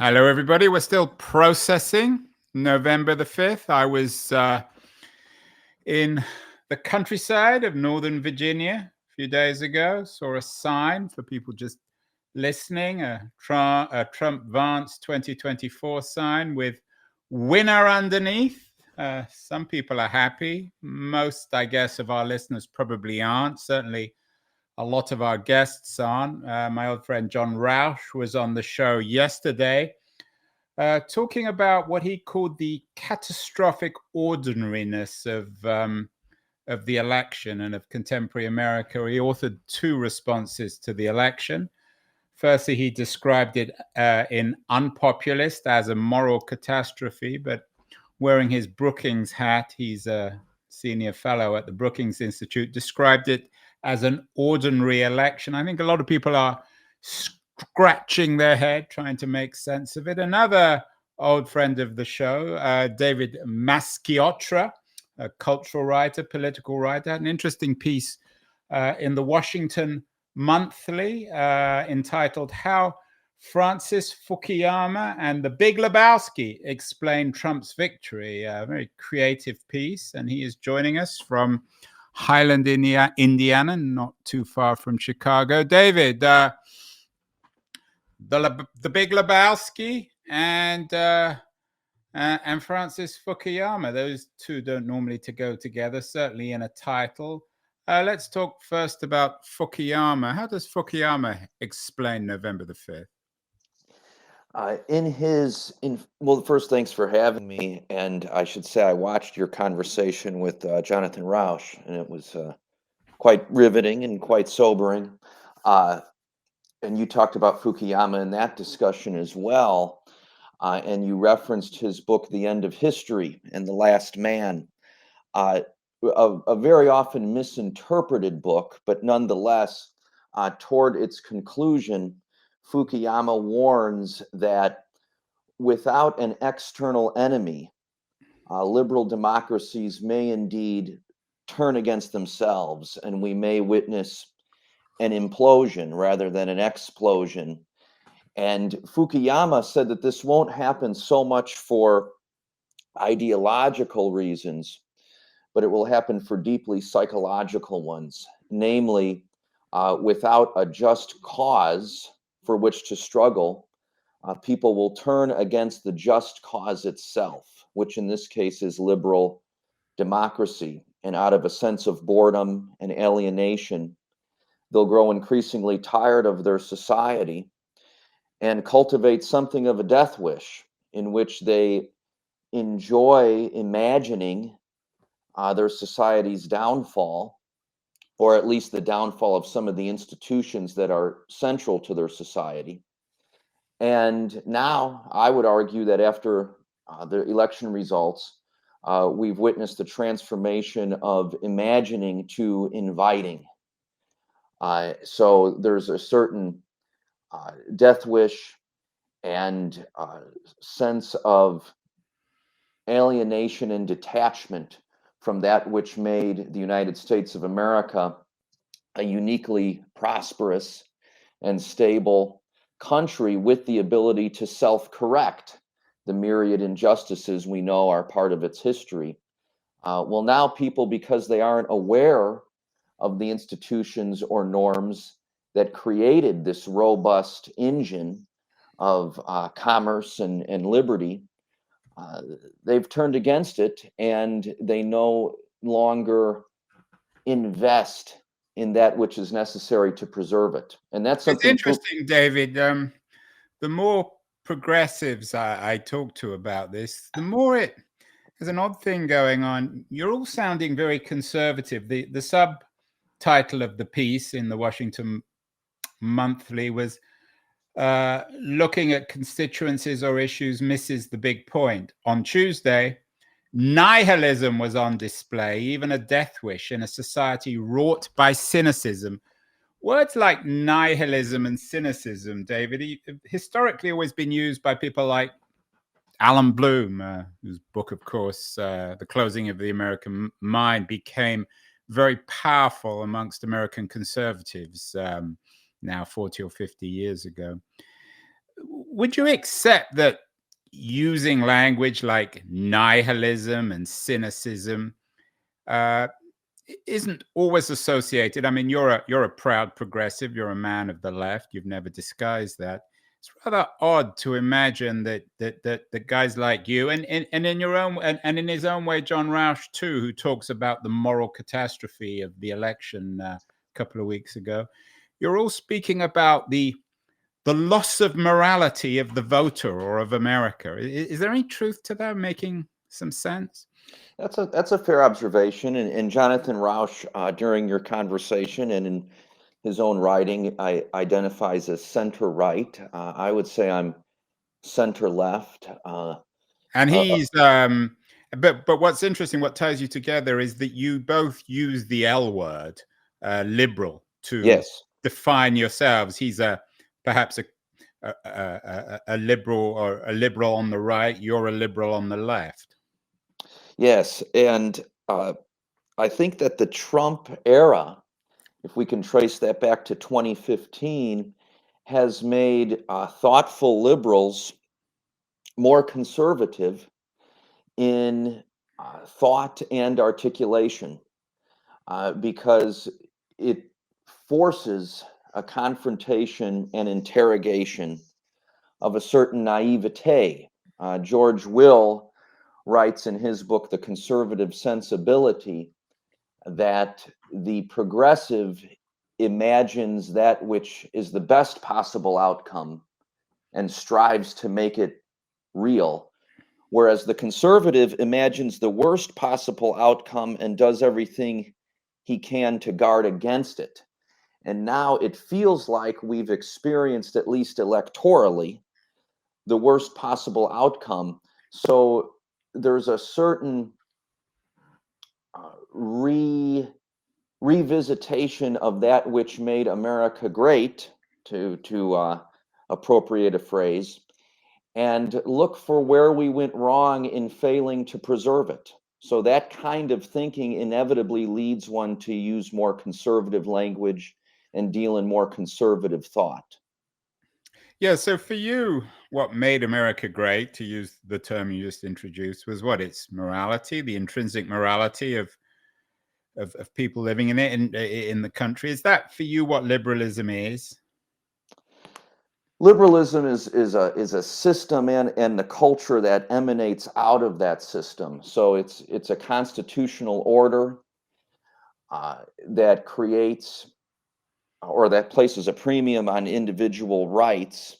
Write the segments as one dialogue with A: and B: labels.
A: Hello, everybody. We're still processing November the 5th. I was in the countryside of Northern Virginia a few days ago. Saw a sign for people just listening, a Trump Vance 2024 sign with winner underneath. Some people are happy. Most, I guess, of our listeners probably aren't. Certainly a lot of our guests aren't. My old friend John Rauch was on the show yesterday talking about what he called the catastrophic ordinariness of the election and of contemporary America. He authored two responses to the election. Firstly, he described it in UnPopulist as a moral catastrophe, but wearing his Brookings hat, he's a senior fellow at the Brookings Institute, described it as an ordinary election. I think a lot of people are scratching their head trying to make sense of it. Another old friend of the show, David Masciotra, a cultural writer, political writer, had an interesting piece in the Washington Monthly entitled How Francis Fukuyama and the Big Lebowski Explain Trump's Victory. A very creative piece, and he is joining us from Highland, Indiana, not too far from Chicago. David, the Big Lebowski and Francis Fukuyama, those two don't normally go together, certainly in a title. Let's talk first about Fukuyama. How does Fukuyama explain November the 5th?
B: Well, first, thanks for having me. And I should say I watched your conversation with Jonathan Rauch, and it was quite riveting and quite sobering. And you talked about Fukuyama in that discussion as well. And you referenced his book, The End of History and The Last Man, a very often misinterpreted book, but nonetheless, toward its conclusion, Fukuyama warns that without an external enemy, liberal democracies may indeed turn against themselves, and we may witness an implosion rather than an explosion. And Fukuyama said that this won't happen so much for ideological reasons, but it will happen for deeply psychological ones, namely, without a just cause for which to struggle, people will turn against the just cause itself, which in this case is liberal democracy. And out of a sense of boredom and alienation, they'll grow increasingly tired of their society and cultivate something of a death wish in which they enjoy imagining their society's downfall, or at least the downfall of some of the institutions that are central to their society. And now I would argue that after the election results, we've witnessed the transformation of imagining to inviting. So there's a certain death wish and sense of alienation and detachment from that which made the United States of America a uniquely prosperous and stable country with the ability to self-correct the myriad injustices we know are part of its history. Well, now people, because they aren't aware of the institutions or norms that created this robust engine of commerce and liberty, they've turned against it, and they no longer invest in that which is necessary to preserve it. And that's something.
A: It's interesting, David. The more progressives I talk to about this, the more there's an odd thing going on. You're all sounding very conservative. The subtitle of the piece in the Washington Monthly was looking at constituencies or issues misses the big point. On Tuesday, nihilism was on display, even a death wish in a society wrought by cynicism. Words like nihilism and cynicism, David, historically always been used by people like Alan Bloom, whose book, of course, The Closing of the American Mind, became very powerful amongst American conservatives now 40 or 50 years ago. would you accept that using language like nihilism and cynicism isn't always associated? I mean, you're a proud progressive. You're a man of the left. You've never disguised that. It's rather odd to imagine that guys like you and in your own and in his own way, John Rauch too, who talks about the moral catastrophe of the election a couple of weeks ago. You're all speaking about the loss of morality of the voter or of America. Is there any truth to that? Making some sense?
B: That's a fair observation, and Jonathan Rauch, during your conversation and in his own writing, identifies as center right. I would say I'm center left.
A: And he's but what's interesting, what ties you together is that you both use the L word, liberal, to
B: Yes.
A: define yourselves. He's perhaps a liberal, or a liberal on the right. You're a liberal on the left.
B: Yes, and I think that the Trump era, if we can trace that back to 2015, has made thoughtful liberals more conservative in thought and articulation, because it forces a confrontation and interrogation of a certain naivete. George Will writes in his book, The Conservative Sensibility, that the progressive imagines that which is the best possible outcome and strives to make it real, whereas the conservative imagines the worst possible outcome and does everything he can to guard against it. And now it feels like we've experienced, at least electorally, the worst possible outcome. So there's a certain revisitation of that which made America great, to appropriate a phrase, and look for where we went wrong in failing to preserve it. So that kind of thinking inevitably leads one to use more conservative language and deal in more conservative thought.
A: Yeah, so for you, what made America great, to use the term you just introduced, was what? Its morality, the intrinsic morality of people living in it, in the country. Is that for you what liberalism is?
B: Liberalism is a system and the culture that emanates out of that system. So it's a constitutional order that creates, or that places a premium on individual rights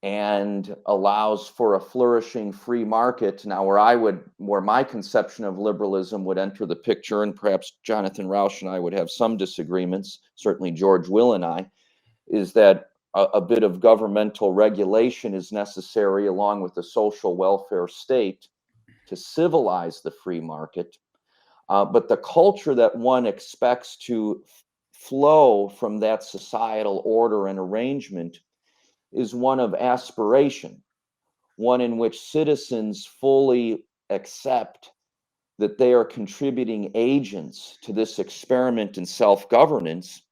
B: and allows for a flourishing free market. Now, where my conception of liberalism would enter the picture, and perhaps Jonathan Rauch and I would have some disagreements, certainly George Will and I, is that a bit of governmental regulation is necessary along with the social welfare state to civilize the free market. But the culture that one expects to flow from that societal order and arrangement is one of aspiration, one in which citizens fully accept that they are contributing agents to this experiment in self-governance,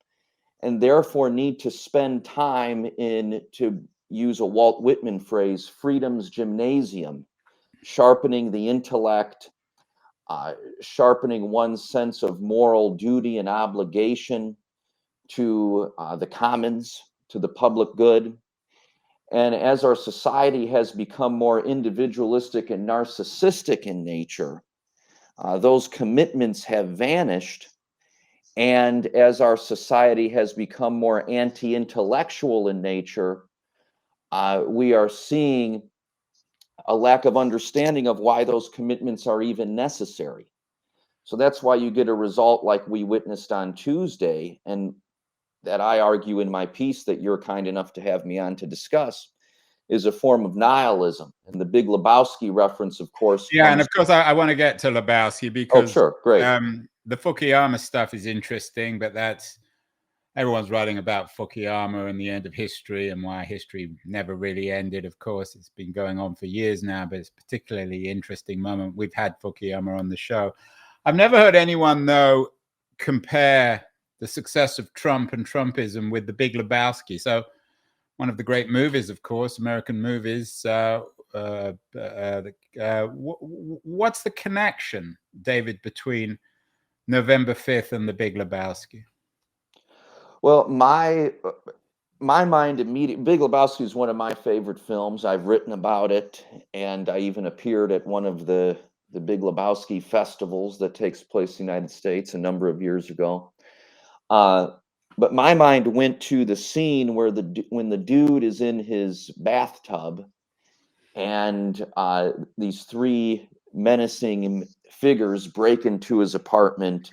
B: and therefore need to spend time in, to use a Walt Whitman phrase, freedom's gymnasium, sharpening the intellect, sharpening one's sense of moral duty and obligation to the commons, to the public good. And as our society has become more individualistic and narcissistic in nature, those commitments have vanished. And as our society has become more anti-intellectual in nature, we are seeing a lack of understanding of why those commitments are even necessary. So that's why you get a result like we witnessed on Tuesday, and that I argue in my piece that you're kind enough to have me on to discuss, is a form of nihilism. And the big Lebowski reference, of course.
A: Yeah, and of course, I want to get to Lebowski because
B: sure, great.
A: The Fukuyama stuff is interesting, but everyone's writing about Fukuyama and the end of history and why history never really ended. Of course, it's been going on for years now, but it's a particularly interesting moment. We've had Fukuyama on the show. I've never heard anyone, though, compare the success of Trump and Trumpism with the Big Lebowski. So one of the great movies, of course, American movies. What's the connection, David, between November 5th and The Big Lebowski?
B: Well, my mind immediately, Big Lebowski is one of my favorite films. I've written about it, and I even appeared at one of the Big Lebowski festivals that takes place in the United States a number of years ago. But my mind went to the scene where when the dude is in his bathtub, and these three menacing figures break into his apartment.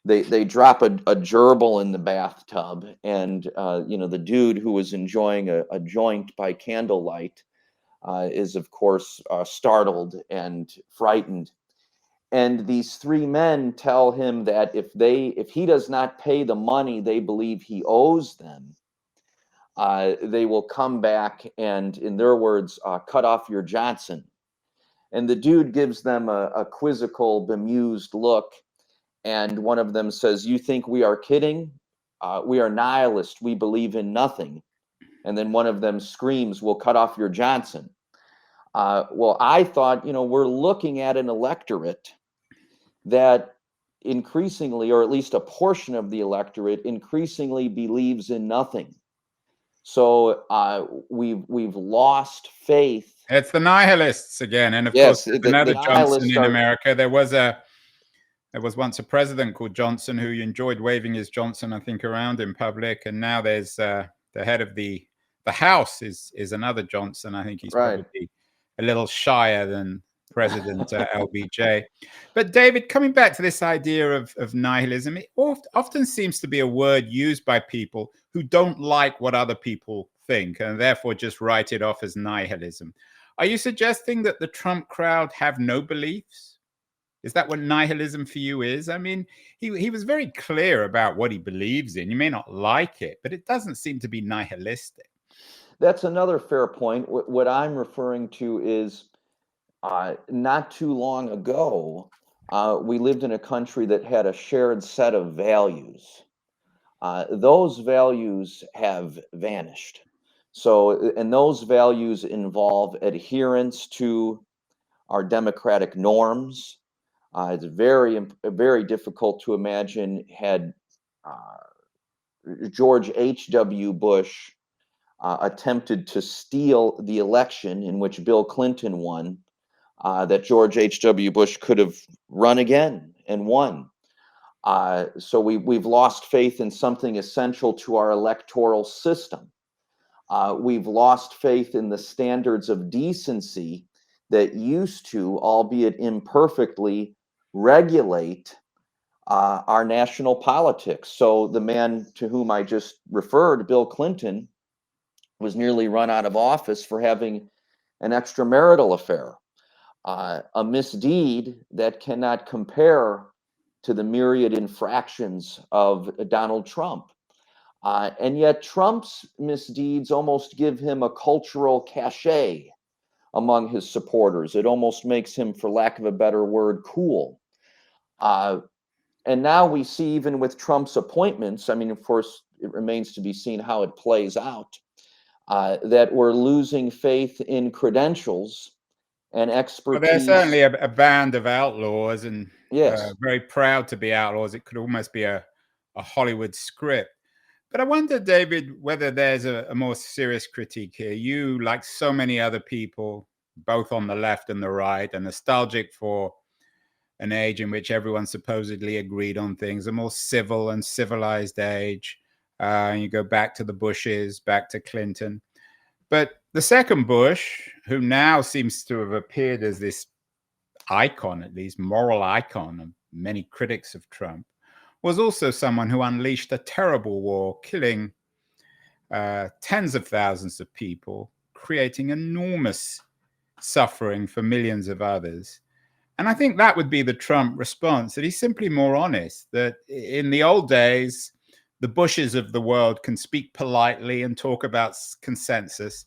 B: They drop a gerbil in the bathtub, and the dude who was enjoying a joint by candlelight is, of course, startled and frightened. And these three men tell him that if he does not pay the money they believe he owes them, they will come back and, in their words, cut off your Johnson. And the dude gives them a quizzical, bemused look. And one of them says, "You think we are kidding? We are nihilists. We believe in nothing." And then one of them screams, "We'll cut off your Johnson." Well, I thought, we're looking at an electorate that increasingly, or at least a portion of the electorate, increasingly believes in nothing. So we've lost faith.
A: It's the nihilists again, and of
B: Yes,
A: course, another
B: the
A: Johnson in
B: are,
A: America. There was once a president called Johnson who enjoyed waving his Johnson, I think, around in public, and now there's the head of the House is another Johnson. I think he's probably a little shyer than President LBJ. But David, coming back to this idea of nihilism, it often seems to be a word used by people who don't like what other people think and therefore just write it off as nihilism. Are you suggesting that the Trump crowd have no beliefs? Is that what nihilism for you is? I mean, he was very clear about what he believes in. You may not like it, but it doesn't seem to be nihilistic.
B: That's another fair point. What I'm referring to is not too long ago, we lived in a country that had a shared set of values. Those values have vanished. So, and those values involve adherence to our democratic norms. It's very difficult to imagine had George H.W. Bush attempted to steal the election in which Bill Clinton won, that George H.W. Bush could have run again and won. So we've lost faith in something essential to our electoral system. We've lost faith in the standards of decency that used to, albeit imperfectly, regulate our national politics. So the man to whom I just referred, Bill Clinton, was nearly run out of office for having an extramarital affair, a misdeed that cannot compare to the myriad infractions of Donald Trump. And yet Trump's misdeeds almost give him a cultural cachet among his supporters. It almost makes him, for lack of a better word, cool. And now we see, even with Trump's appointments, I mean, of course, it remains to be seen how it plays out, that we're losing faith in credentials and expertise.
A: Well, there's certainly a band of outlaws, and
B: yes,
A: very proud to be outlaws. It could almost be a Hollywood script. But I wonder, David, whether there's a more serious critique here. You, like so many other people, both on the left and the right, are nostalgic for an age in which everyone supposedly agreed on things, a more civil and civilized age. You go back to the Bushes, back to Clinton. But the second Bush, who now seems to have appeared as this icon, at least moral icon of many critics of Trump, was also someone who unleashed a terrible war, killing tens of thousands of people, creating enormous suffering for millions of others. And I think that would be the Trump response, that he's simply more honest, that in the old days, the Bushes of the world can speak politely and talk about consensus,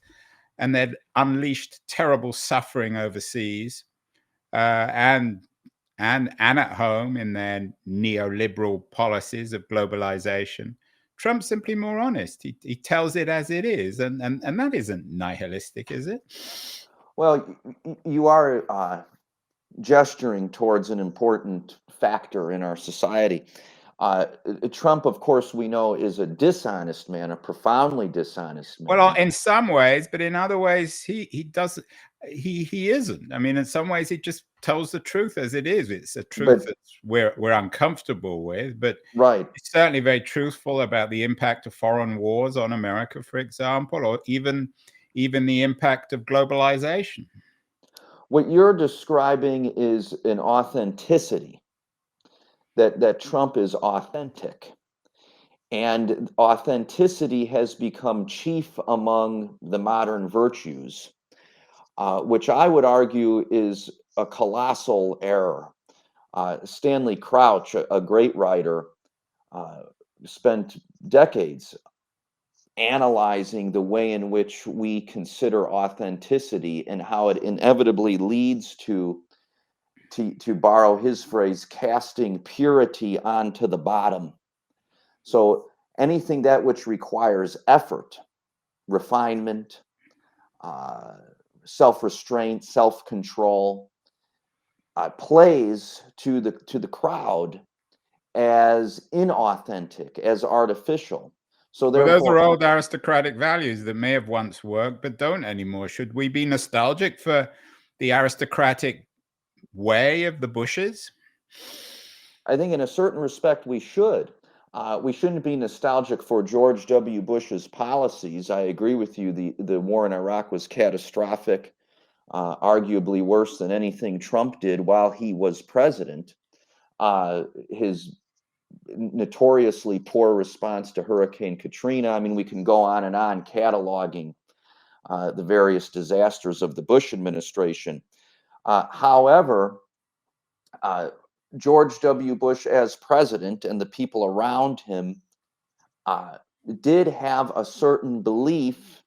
A: and they'd unleashed terrible suffering overseas and at home in their neoliberal policies of globalization. Trump's simply more honest. He tells it as it is, and that isn't nihilistic, is it?
B: Well, you are gesturing towards an important factor in our society. Trump, of course, we know is a dishonest man, a profoundly dishonest man.
A: Well, in some ways, but in other ways, he doesn't. He isn't. I mean, in some ways, he just tells the truth as it is. It's a truth that we're uncomfortable with, but
B: right.
A: It's certainly very truthful about the impact of foreign wars on America, for example, or even the impact of globalization.
B: What you're describing is an authenticity, that Trump is authentic. And authenticity has become chief among the modern virtues, which I would argue is a colossal error. Stanley Crouch, a great writer, spent decades analyzing the way in which we consider authenticity and how it inevitably leads to borrow his phrase, casting purity onto the bottom. So anything that which requires effort, refinement, self-restraint, self-control, plays to the crowd as inauthentic, as artificial. So
A: those
B: therefore,
A: are old aristocratic values that may have once worked, but don't anymore. Should we be nostalgic for the aristocratic way of the Bushes?
B: I think in a certain respect we should. We shouldn't be nostalgic for George W. Bush's policies. I agree with you. The war in Iraq was catastrophic, arguably worse than anything Trump did while he was president. His notoriously poor response to Hurricane Katrina. I mean, we can go on and on cataloging the various disasters of the Bush administration. However, George W. Bush as president and the people around him did have a certain belief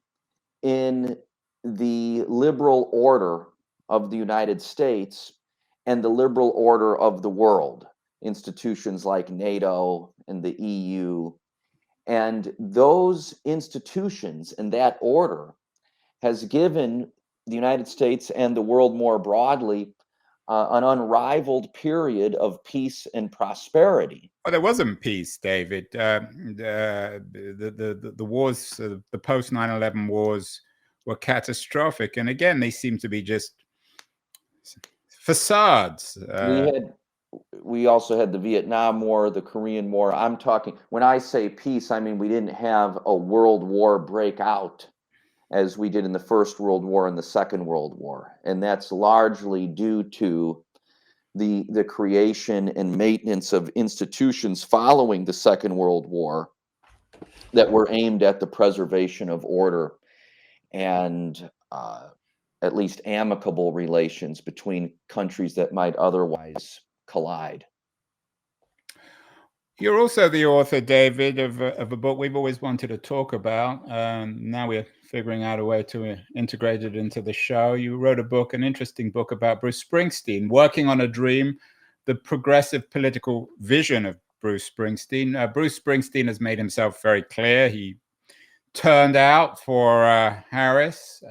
B: in the liberal order of the United States and the liberal order of the world, institutions like NATO and the EU. And those institutions and that order has given the United States and the world more broadly an unrivaled period of peace and prosperity.
A: Well, there wasn't peace, David. The wars, the post 9/11 wars, were catastrophic, and again, they seem to be just facades.
B: We also had the Vietnam War, the Korean War. I'm talking, when I say peace, I mean we didn't have a world war break out as we did in the First World War and the Second World War. And that's largely due to the creation and maintenance of institutions following the Second World War that were aimed at the preservation of order and at least amicable relations between countries that might otherwise collide.
A: You're also the author, David, of a book we've always wanted to talk about. Now we're figuring out a way to integrate it into the show. You wrote a book, an interesting book about Bruce Springsteen, Working on a Dream, the progressive political vision of Bruce Springsteen. Bruce Springsteen has made himself very clear. He turned out for Harris,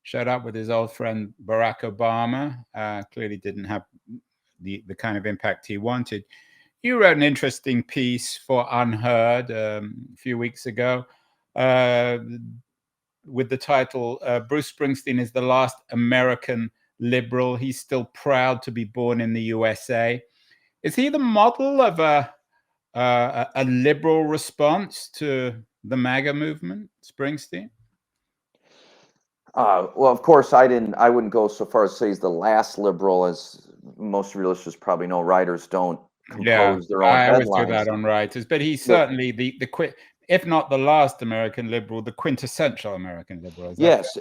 A: showed up with his old friend Barack Obama, clearly didn't have the kind of impact he wanted. You wrote an interesting piece for Unheard a few weeks ago with the title, Bruce Springsteen is the last American liberal. He's still proud to be born in the USA. Is he the model of a liberal response to the MAGA movement, Springsteen?
B: Well, of course, I wouldn't go so far as to say he's the last liberal, as most realists probably know. Writers don't compose their own headlines.
A: I always do that on writers, but he's certainly the if not the last American liberal, the quintessential American liberal.
B: Yes,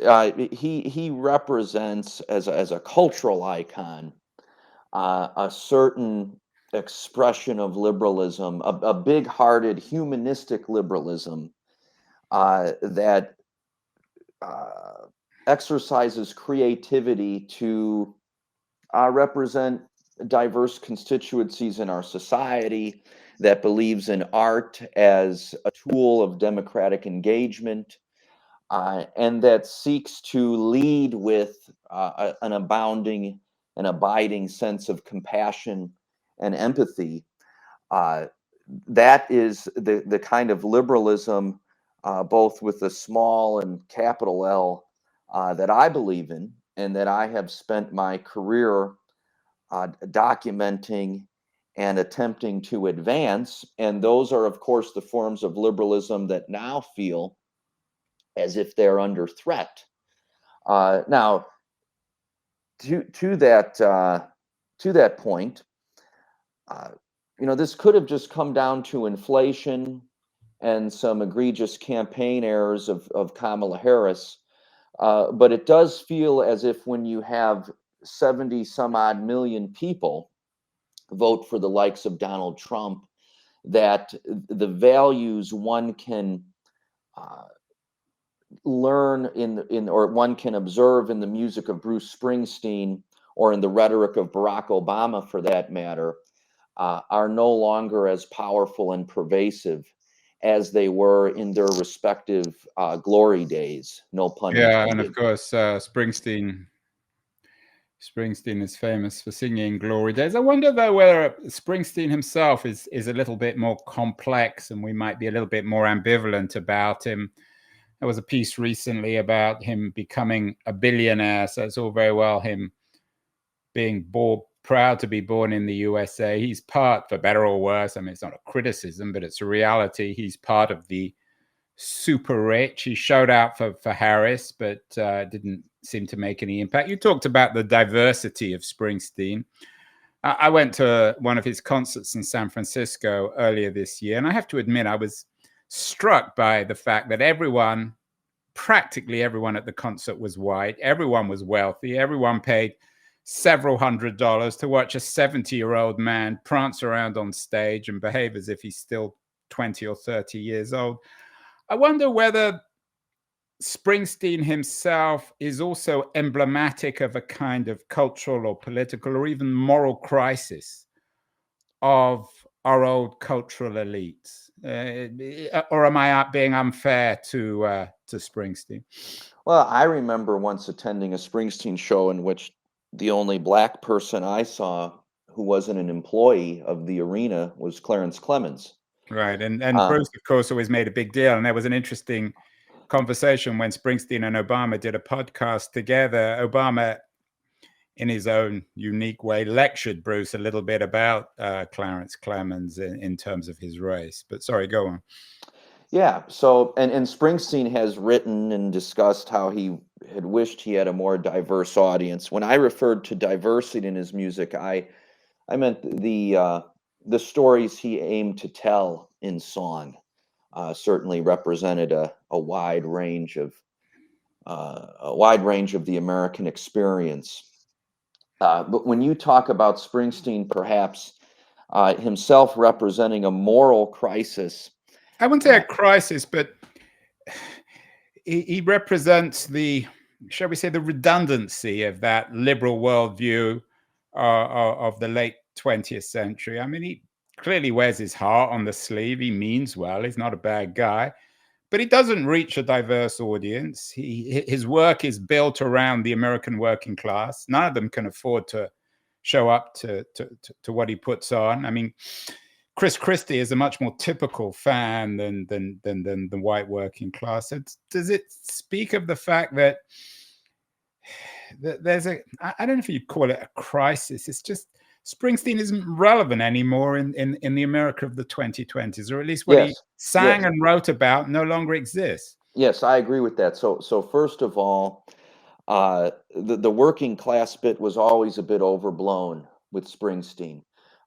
B: he represents as a cultural icon a certain expression of liberalism, a big-hearted humanistic liberalism that exercises creativity to represent diverse constituencies in our society, that believes in art as a tool of democratic engagement, and that seeks to lead with an abounding and abiding sense of compassion and empathy. That is the kind of liberalism, both with a small and capital L, that I believe in, and that I have spent my career documenting and attempting to advance. And those are, of course, the forms of liberalism that now feel as if they're under threat. Now, to that point, this could have just come down to inflation and some egregious campaign errors of Kamala Harris. But it does feel as if when you have 70 some odd million people vote for the likes of Donald Trump, that the values one can learn or one can observe in the music of Bruce Springsteen, or in the rhetoric of Barack Obama for that matter, are no longer as powerful and pervasive as they were in their respective glory days. No pun intended.
A: Yeah, and of course, Springsteen is famous for singing Glory Days. I wonder, though, whether Springsteen himself is a little bit more complex, and we might be a little bit more ambivalent about him. There was a piece recently about him becoming a billionaire, so it's all very well him being proud to be born in the USA. He's part, for better or worse, I mean, it's not a criticism, but it's a reality. He's part of the super rich. He showed out for Harris, but didn't seem to make any impact. You talked about the diversity of Springsteen. I went to one of his concerts in San Francisco earlier this year, and I have to admit, I was struck by the fact that practically everyone at the concert was white. Everyone was wealthy. Everyone paid several $100s to watch a 70-year-old man prance around on stage and behave as if he's still 20 or 30 years old. I wonder whether Springsteen himself is also emblematic of a kind of cultural or political or even moral crisis of our old cultural elites. Or am I being unfair to Springsteen?
B: Well, I remember once attending a Springsteen show in which the only Black person I saw who wasn't an employee of the arena was Clarence Clemens.
A: Right, and Bruce, of course, always made a big deal, and there was an interesting conversation when Springsteen and Obama did a podcast together. Obama, in his own unique way, lectured Bruce a little bit about Clarence Clemens in terms of his race. But sorry, go on.
B: Yeah, so, and Springsteen has written and discussed how he had wished he had a more diverse audience. When I referred to diversity in his music, I meant the stories he aimed to tell in song. Certainly represented a wide range of the American experience. But when you talk about Springsteen, perhaps himself representing a moral crisis,
A: I wouldn't say a crisis, but he represents shall we say, the redundancy of that liberal worldview of the late 20th century. I mean, he clearly wears his heart on the sleeve. He means well. He's not a bad guy, but he doesn't reach a diverse audience. His work is built around the American working class. None of them can afford to show up to what he puts on. I mean, Chris Christie is a much more typical fan than the white working class. Does it speak of the fact that there's I don't know if you'd call it a crisis. It's just Springsteen isn't relevant anymore in the America of the 2020s, or at least what he sang and wrote about no longer exists.
B: Yes, I agree with that. So first of all, the working class bit was always a bit overblown with Springsteen.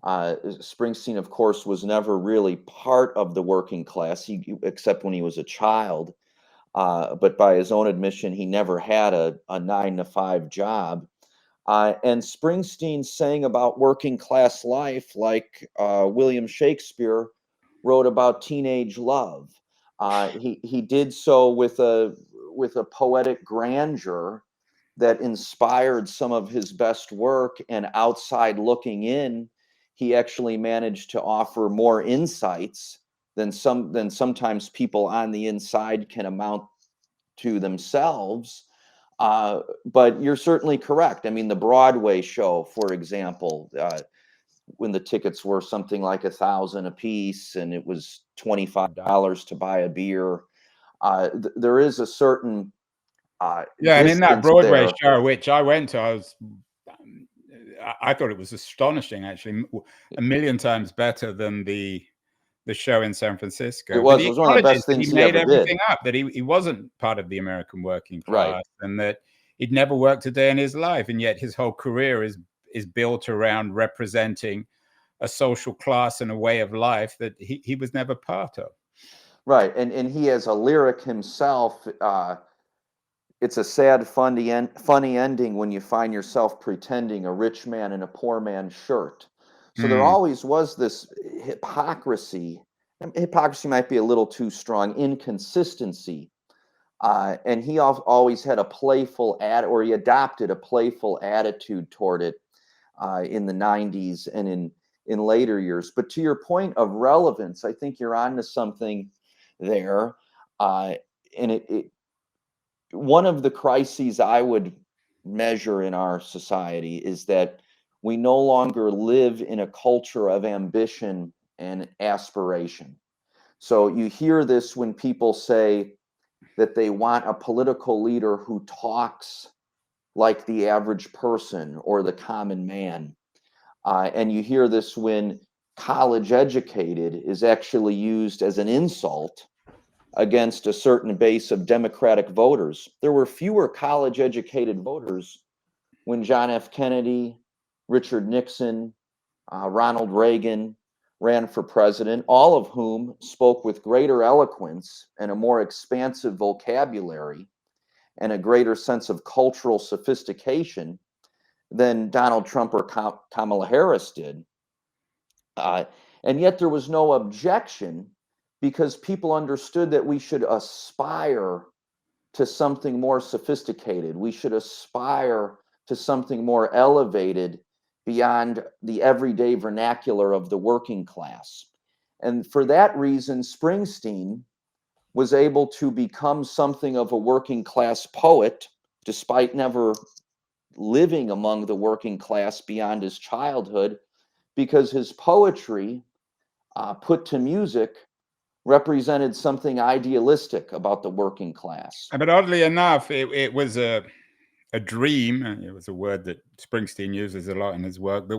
B: Springsteen, of course, was never really part of the working class, except when he was a child. But by his own admission, he never had a 9-to-5 job. And Springsteen sang about working class life like William Shakespeare wrote about teenage love. He did so with a poetic grandeur that inspired some of his best work, and outside looking in, he actually managed to offer more insights than sometimes people on the inside can amount to themselves. But you're certainly correct. I mean, the Broadway show, for example, when the tickets were something like $1,000 a piece, and it was $25 to buy a beer, there is a certain
A: and in that Broadway
B: there.
A: show, which I went to, I thought it was astonishing, actually, a million times better than the show in San Francisco.
B: It was one of the best things
A: he made everything up, that he wasn't part of the American working class,
B: right,
A: and that he'd never worked a day in his life, and yet his whole career is built around representing a social class and a way of life that he was never part of.
B: Right, and he has a lyric himself. It's a sad, funny ending when you find yourself pretending a rich man in a poor man's shirt. So there always was this hypocrisy. Hypocrisy might be a little too strong. Inconsistency, and he always had a playful he adopted a playful attitude toward it in the 90s and in later years. But to your point of relevance, I think you're on to something there, and one of the crises I would measure in our society is that we no longer live in a culture of ambition and aspiration. So you hear this when people say that they want a political leader who talks like the average person or the common man. And you hear this when college educated is actually used as an insult against a certain base of Democratic voters. There were fewer college educated voters when John F. Kennedy, Richard Nixon, Ronald Reagan ran for president, all of whom spoke with greater eloquence and a more expansive vocabulary and a greater sense of cultural sophistication than Donald Trump or Kamala Harris did. And yet there was no objection, because people understood that we should aspire to something more sophisticated. We should aspire to something more elevated beyond the everyday vernacular of the working class. And for that reason, Springsteen was able to become something of a working class poet, despite never living among the working class beyond his childhood, because his poetry, put to music, represented something idealistic about the working class.
A: But oddly enough, it was a dream. It was a word that Springsteen uses a lot in his work, that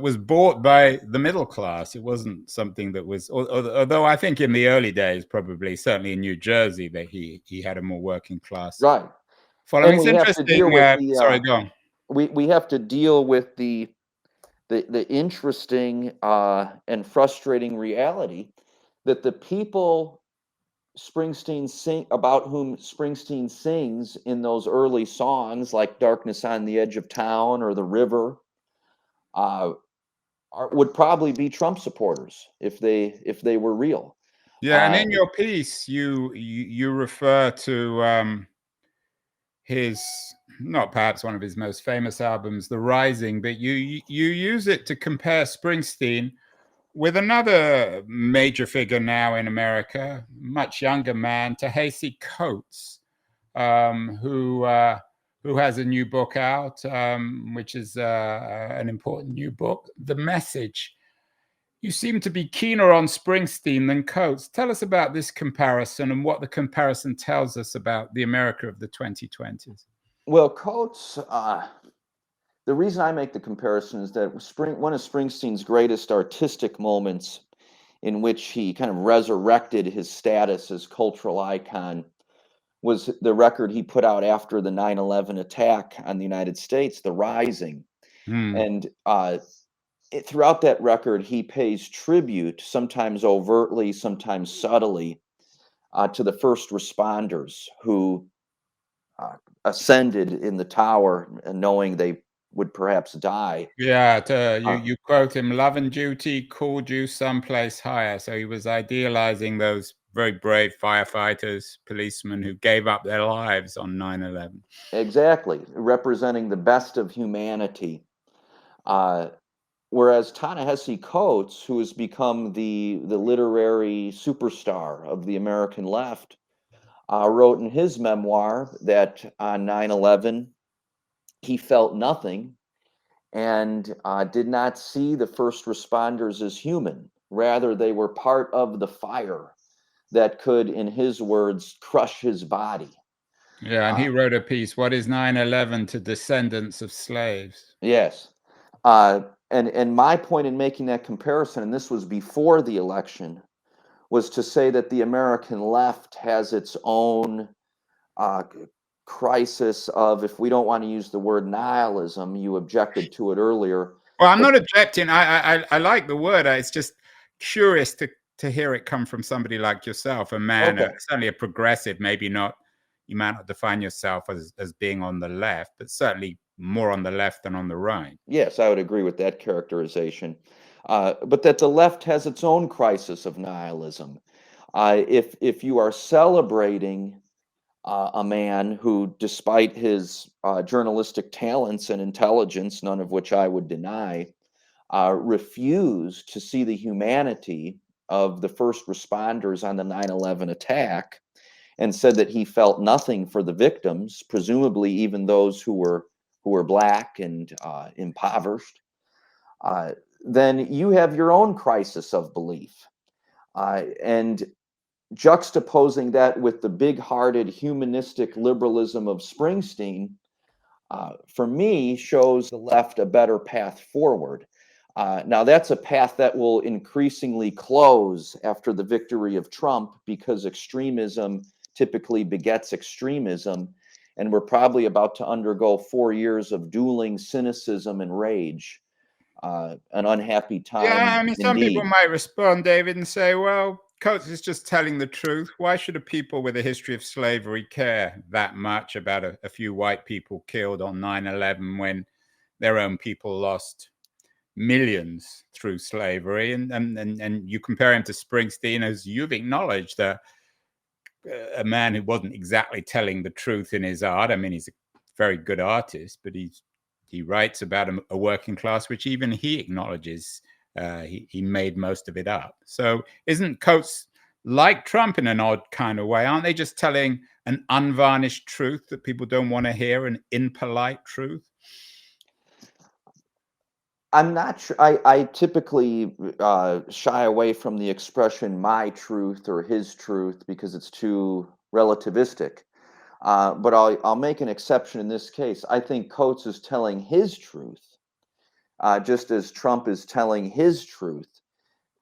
A: was bought by the middle class. It wasn't something that was, although I think in the early days, probably, certainly in New Jersey, that he had a more working class.
B: Right.
A: Following. It's interesting. Sorry, go on.
B: We have to deal with the interesting and frustrating reality that the people about whom Springsteen sings in those early songs, like "Darkness on the Edge of Town" or "The River," would probably be Trump supporters if they were real.
A: Yeah, and in your piece, you refer to his, not perhaps one of his most famous albums, The Rising, but you use it to compare Springsteen with another major figure now in America, much younger man, Ta-Nehisi Coates, who has a new book out, which is an important new book, The Message. You seem to be keener on Springsteen than Coates. Tell us about this comparison and what the comparison tells us about the America of the 2020s.
B: Well, Coates, the reason I make the comparison is that one of Springsteen's greatest artistic moments, in which he kind of resurrected his status as cultural icon, was the record he put out after the 9/11 attack on the United States, The Rising. And throughout that record, he pays tribute, sometimes overtly, sometimes subtly, to the first responders who ascended in the tower, knowing they would perhaps die.
A: Yeah, you quote him, "Love and duty called you someplace higher." So he was idealizing those very brave firefighters, policemen who gave up their lives on 9/11.
B: Exactly, representing the best of humanity. Whereas Ta-Nehisi Coates, who has become the literary superstar of the American left, wrote in his memoir that on 9/11 he felt nothing and did not see the first responders as human. Rather, they were part of the fire that could, in his words, crush his body.
A: Yeah, and he wrote a piece, "What is 9/11 to descendants of slaves?"
B: Yes. And my point in making that comparison, and this was before the election, was to say that the American left has its own crisis of, if we don't want to use the word nihilism, you objected to it earlier.
A: Well, I'm not objecting. I like the word. It's just curious to hear it come from somebody like yourself, a man,
B: Okay.
A: certainly a progressive. Maybe not. You might not define yourself as being on the left, but certainly more on the left than on the right.
B: Yes, I would agree with that characterization. But that the left has its own crisis of nihilism. If you are celebrating a man who, despite his journalistic talents and intelligence, none of which I would deny, refused to see the humanity of the first responders on the 9/11 attack, and said that he felt nothing for the victims, presumably even those who were black and impoverished, then you have your own crisis of belief. And juxtaposing that with the big-hearted humanistic liberalism of Springsteen, for me, shows the left a better path forward. Now, that's a path that will increasingly close after the victory of Trump, because extremism typically begets extremism, and we're probably about to undergo 4 years of dueling cynicism and rage. An unhappy
A: Yeah,
B: time
A: I mean, some people
B: indeed.
A: might respond, David, and say, "Well, Coates is just telling the truth. Why should a people with a history of slavery care that much about a few white people killed on 9/11 when their own people lost millions through slavery?" And you compare him to Springsteen, as you've acknowledged, a man who wasn't exactly telling the truth in his art. I mean, he's a very good artist, but he writes about a working class, which even he acknowledges he made most of it up. So isn't Coates like Trump in an odd kind of way? Aren't they just telling an unvarnished truth that people don't want to hear, an impolite truth?
B: I'm not sure. I typically shy away from the expression "my truth" or "his truth" because it's too relativistic. But I'll make an exception in this case. I think Coates is telling his truth, just as Trump is telling his truth.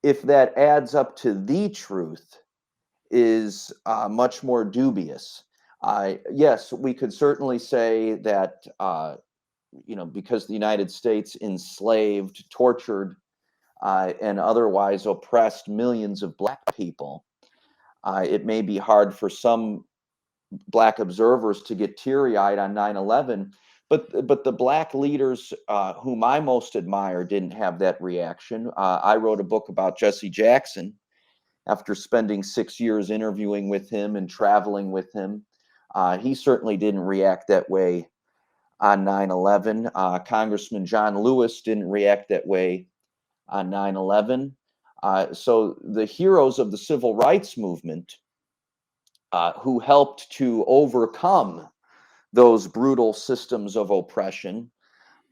B: If that adds up to the truth, is much more dubious. Yes, we could certainly say that because the United States enslaved, tortured, and otherwise oppressed millions of black people, it may be hard for some black observers to get teary-eyed on 9/11, but the black leaders whom I most admire didn't have that reaction. I wrote a book about Jesse Jackson after spending 6 years interviewing with him and traveling with him. He certainly didn't react that way on 9/11. Congressman John Lewis didn't react that way on 9/11. So the heroes of the civil rights movement, who helped to overcome those brutal systems of oppression,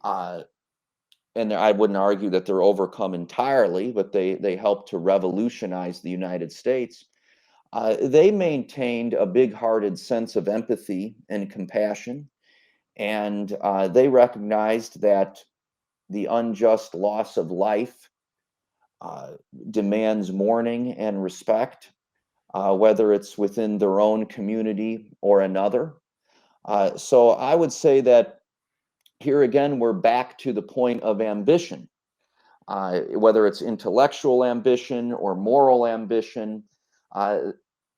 B: and I wouldn't argue that they're overcome entirely, but they helped to revolutionize the United States. They maintained a big-hearted sense of empathy and compassion, and they recognized that the unjust loss of life demands mourning and respect, whether it's within their own community or another. So I would say that here again, we're back to the point of ambition, whether it's intellectual ambition or moral ambition.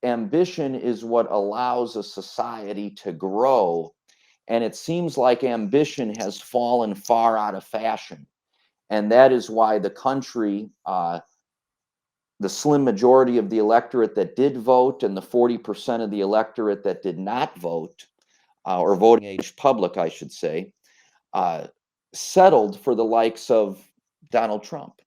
B: Ambition is what allows a society to grow. And it seems like ambition has fallen far out of fashion. And that is why the country the slim majority of the electorate that did vote and the 40% of the electorate that did not vote, or voting age public, I should say, settled for the likes of Donald Trump.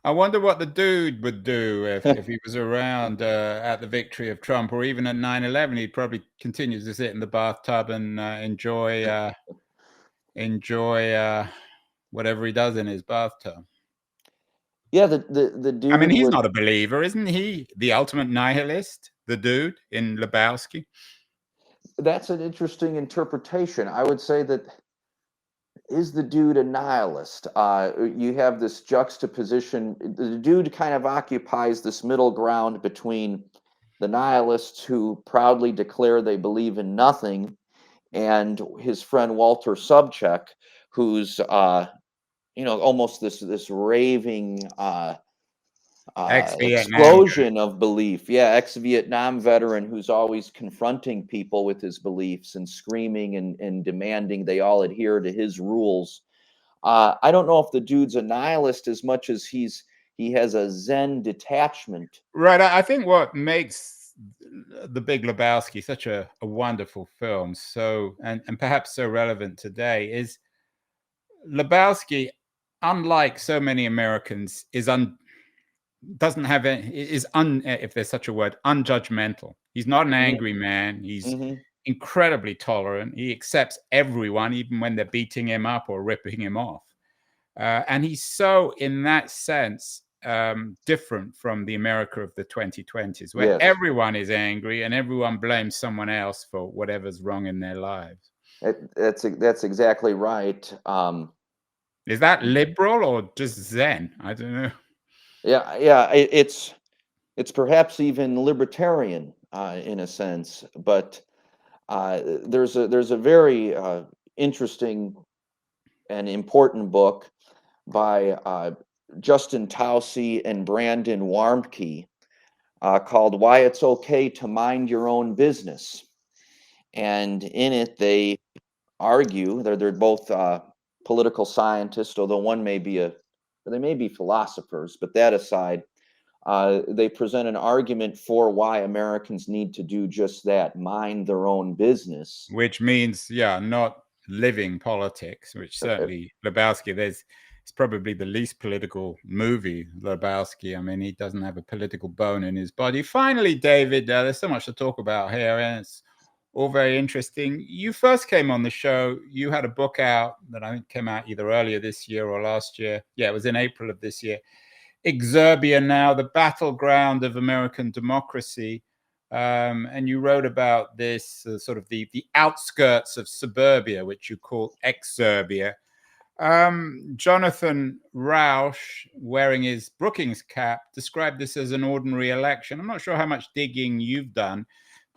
A: I wonder what the dude would do if he was around at the victory of Trump, or even at 9/11. He'd probably continue to sit in the bathtub and enjoy whatever he does in his bathtub.
B: Yeah, the dude.
A: I mean, he's not a believer, isn't he? The ultimate nihilist, the dude in Lebowski.
B: That's an interesting interpretation. I would say that, is the dude a nihilist? You have this juxtaposition. The dude kind of occupies this middle ground between the nihilists who proudly declare they believe in nothing, and his friend Walter Sobchak, who's almost this raving explosion of belief. Yeah, ex-Vietnam veteran who's always confronting people with his beliefs and screaming and demanding they all adhere to his rules. I don't know if the dude's a nihilist as much as he has a Zen detachment.
A: Right. I think what makes The Big Lebowski such a wonderful film, and perhaps so relevant today, is Lebowski, unlike so many Americans, if there's such a word, unjudgmental. He's not an angry man. He's incredibly tolerant. He accepts everyone, even when they're beating him up or ripping him off. And he's so, in that sense, different from the America of the 2020s, where everyone is angry and everyone blames someone else for whatever's wrong in their lives.
B: That's exactly right.
A: Is that liberal or just Zen? I don't know.
B: Yeah, it's perhaps even libertarian in a sense, but there's a very interesting and important book by Justin Tausey and Brandon Warmke called "Why It's Okay to Mind Your Own Business," and in it they argue they're both political scientists, although one may be they may be philosophers, but that aside. They present an argument for why Americans need to do just that, mind their own business.
A: Which means, not living politics, which certainly Lebowski, it's probably the least political movie, Lebowski. I mean, he doesn't have a political bone in his body. Finally, David, there's so much to talk about here, and it's all very interesting. You first came on the show. You had a book out that I think came out either earlier this year or last year. Yeah, it was in April of this year. Exurbia Now, the Battleground of American Democracy. And you wrote about this sort of the outskirts of suburbia, which you call exurbia. Jonathan Rauch, wearing his Brookings cap, described this as an ordinary election. I'm not sure how much digging you've done,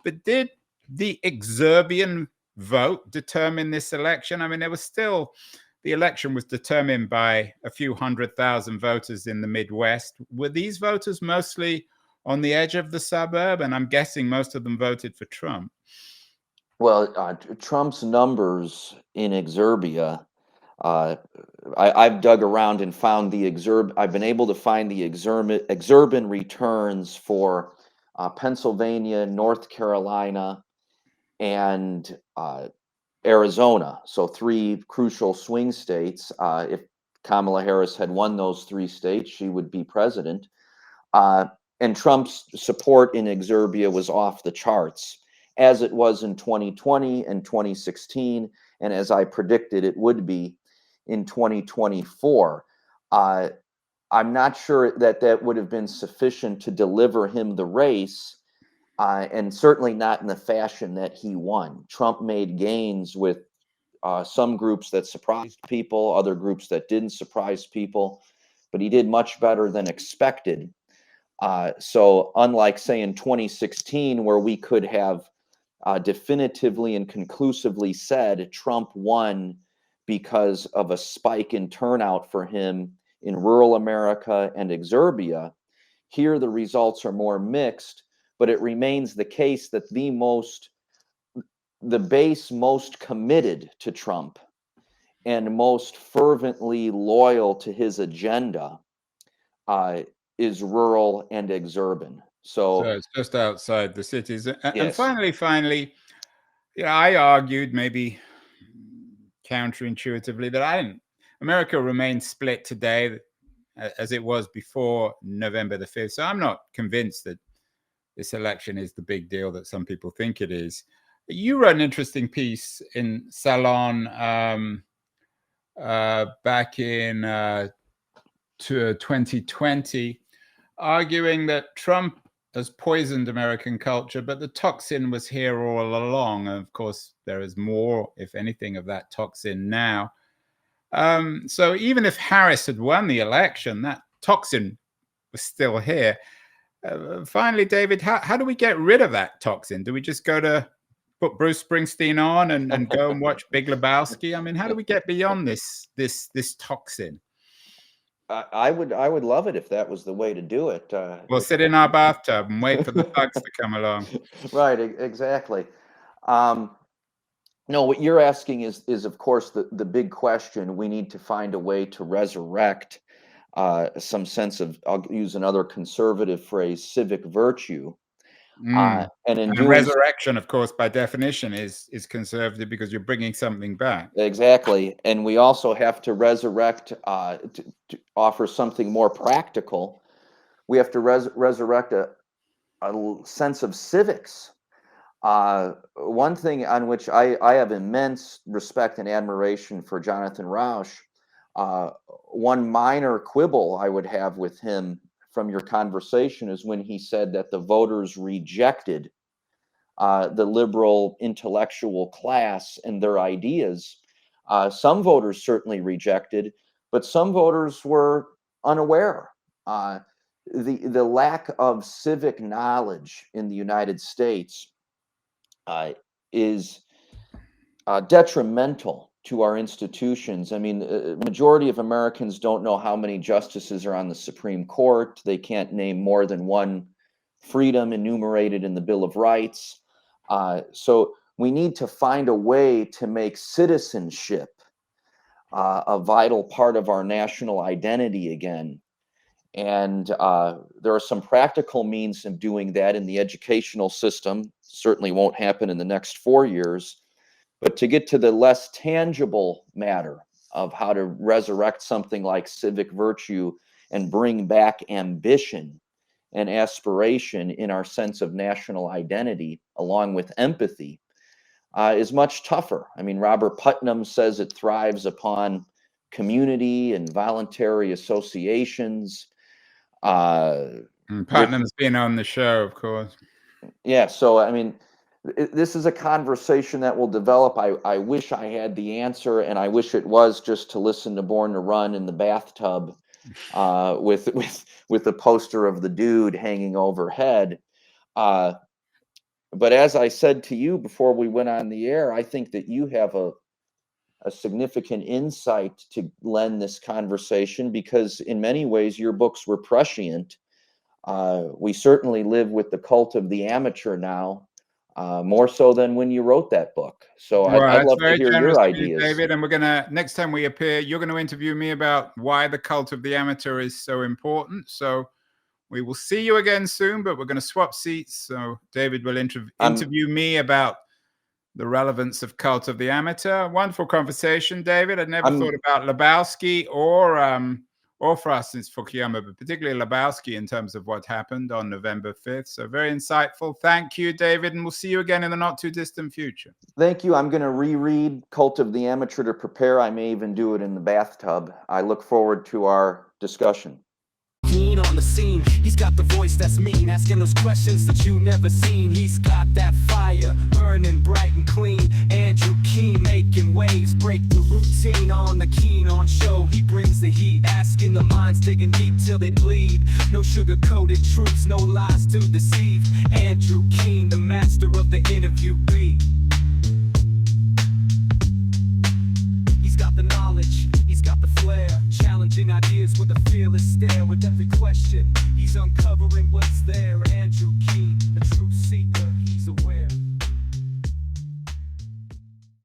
A: but did the exurbian vote determine this election? I mean, the election was determined by a few 100,000 voters in the Midwest. Were these voters mostly on the edge of the suburb? And I'm guessing most of them voted for Trump.
B: Well, Trump's numbers in exurbia, I've dug around and found I've been able to find the exurban returns for Pennsylvania, North Carolina, and Arizona. So 3 crucial swing states. If Kamala Harris had won those 3 states, she would be president. And Trump's support in exurbia was off the charts, as it was in 2020 and 2016, and as I predicted it would be in 2024. I'm not sure that would have been sufficient to deliver him the race, and certainly not in the fashion that he won. Trump made gains with some groups that surprised people, other groups that didn't surprise people, but he did much better than expected. So unlike, say, in 2016, where we could have definitively and conclusively said Trump won because of a spike in turnout for him in rural America and exurbia, here the results are more mixed, but it remains the case that the base most committed to Trump and most fervently loyal to his agenda is rural and exurban.
A: So
B: So
A: it's just outside the cities. And
B: yes,
A: finally, yeah, I argued maybe counterintuitively that America remains split today as it was before November the 5th. So I'm not convinced that this election is the big deal that some people think it is. You wrote an interesting piece in Salon back in 2020, arguing that Trump has poisoned American culture, but the toxin was here all along. And of course, there is more, if anything, of that toxin now. So even if Harris had won the election, that toxin was still here. Finally, David, how do we get rid of that toxin? Do we just go to put Bruce Springsteen on and go and watch Big Lebowski? I mean, how do we get beyond this toxin?
B: I would love it if that was the way to do it.
A: We'll sit in our bathtub and wait for the thugs to come along.
B: Right, exactly. No, what you're asking is of course the big question. We need to find a way to resurrect some sense of, I'll use another conservative phrase, civic virtue. And
A: resurrection, of course, by definition, is conservative because you're bringing something back.
B: Exactly. And we also have to resurrect, to offer something more practical. We have to resurrect a sense of civics. One thing on which I have immense respect and admiration for Jonathan Rauch, one minor quibble I would have with him from your conversation is when he said that the voters rejected the liberal intellectual class and their ideas. Some voters certainly rejected, but some voters were unaware. The lack of civic knowledge in the United States is detrimental to our institutions. I mean, the majority of Americans don't know how many justices are on the Supreme Court. They can't name more than one freedom enumerated in the Bill of Rights. So we need to find a way to make citizenship a vital part of our national identity again. And there are some practical means of doing that in the educational system. Certainly won't happen in the next 4 years. But to get to the less tangible matter of how to resurrect something like civic virtue and bring back ambition and aspiration in our sense of national identity, along with empathy, is much tougher. I mean, Robert Putnam says it thrives upon community and voluntary associations.
A: Putnam's been on the show, of course.
B: Yeah, so I mean, this is a conversation that will develop. I wish I had the answer, and I wish it was just to listen to Born to Run in the bathtub with the poster of the dude hanging overhead. But as I said to you before we went on the air, I think that you have a significant insight to lend this conversation, because in many ways your books were prescient. We certainly live with the cult of the amateur now. More so than when you wrote that book. So I'd love to hear your ideas,
A: David. And we're gonna, next time we appear, you're going to interview me about why the cult of the amateur is so important. So we will see you again soon, but we're going to swap seats. So David will interview me about the relevance of cult of the amateur. Wonderful conversation, David. I'd never thought about Lebowski or for us, it's Fukuyama, but particularly Lebowski in terms of what happened on November 5th. So very insightful. Thank you, David, and we'll see you again in the not too distant future.
B: Thank you. I'm going to reread Cult of the Amateur to prepare. I may even do it in the bathtub. I look forward to our discussion.
C: Keen on the scene, he's got the voice that's mean, asking those questions that you never seen. He's got that fire, burning bright and clean. Andrew Keen making waves, break the routine on the Keen on show. He brings the heat, asking the minds, digging deep till they bleed. No sugar-coated truths, no lies to deceive. Andrew Keen, the master of the interview beat. He's got the knowledge, he's got the flair, challenging ideas with a fearless stare. With every question, he's uncovering what's there. Andrew